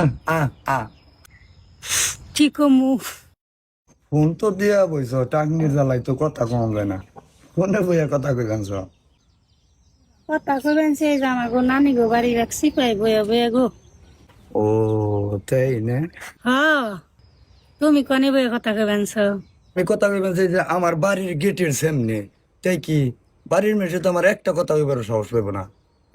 আহ আহ ঠিক মু ফোন তো দিয়া বইছ টাকনির জ্বালাই তো কথা কম যায় না ফোনে বইয়া কথা কইলাম সব কথা কবেন সে জামা গো নানি গো বাড়ি রাখছি পাই বয়া বয়া গো ও তাই না হ তুমি কনে বয়া কথা কবেন আমি কথা কইবেন যে আমার বাড়ির গেটের সামনে তাই কি বাড়ির মেসে তো আমার একটা কথা কইবার সাহস পাইব না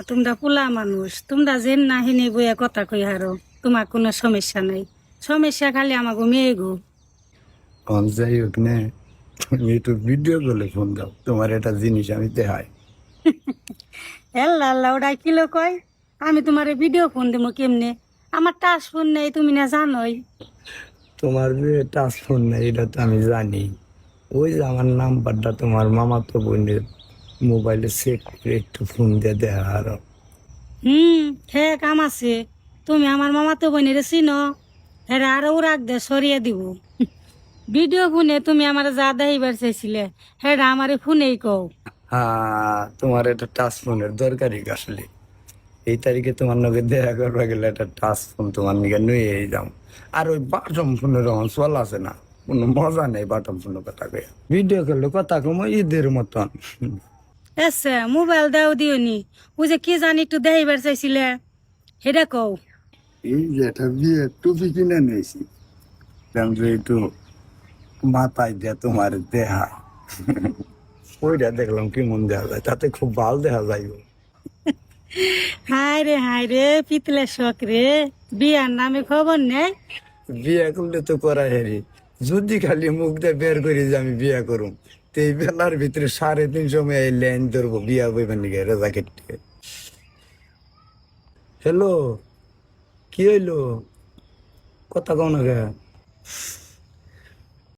তোমরা পোলা মানুষ তোমরা যেন না হিনে বয়া কথা কই হারো তোমার কোনো সমস্যা নাই সমস্যা খালি আমাকে মেয়ে গো কন যাই হোক না তুমি একটু ভিডিও করলে ফোন দাও তোমার একটা জিনিস আমি দেখাই আল্লাহ আল্লাহ ওটাই কিলো কয় আমি তোমার ভিডিও ফোন দেবো কেমনে আমার টাচ ফোন নেই তুমি না জানোই তোমার যে টাচ ফোন নেই এটা তো আমি জানি ওই যে আমার নাম্বারটা তোমার মামা তো বোনের মোবাইলে সেভ করে একটু ফোন দিয়ে দেখা আরো হ্যাঁ কাম আছে তুমি আমার মামা তো বোনের চিনো হ্যাঁ আরো রাখ দে সরিয়ে দিব ভিডিও ফোনে তুমি আমার যা দেখাইবার চাইছিলে হ্যাঁ আমার ফোনেই কও হ্যাঁ তোমার একটা টাচ ফোনের দরকারই আসলে এই তারিখে তোমার নগে দেখা করবা গেলে একটা টাচ ফোন তোমার নিকে নিয়ে যাও আর ওই বাটম ফোনের আমার চল আছে না কোনো মজা নেই বাটম ফোনের কথা কয়ে ভিডিও করলে কথা কম ঈদের মতন আচ্ছা মোবাইল দাও দিওনি ও যে কি জানি একটু দেখাইবার চাইছিলে সেটা কও এই যে একটা বিয়ে টুপি কিনে নিয়েছি যে একটু মাথায় দিয়ে তোমার দেহা ওইটা দেখলাম কেমন দেখা যায় তাতে খুব ভালো দেখা যায় গো। হায় রে পিতলের শখ রে বিয়ার নামে খবর নেই বিয়ে করলে তো করা হেরি যদি খালি মুখ দিয়ে বের করি যে আমি বিয়ে করুম তো এই বেলার ভিতরে 3:30 সময় এই লাইন ধরবো বিয়া বইবার নিকে রেজা কেটে হ্যালো কি হইলো কথা কও না গে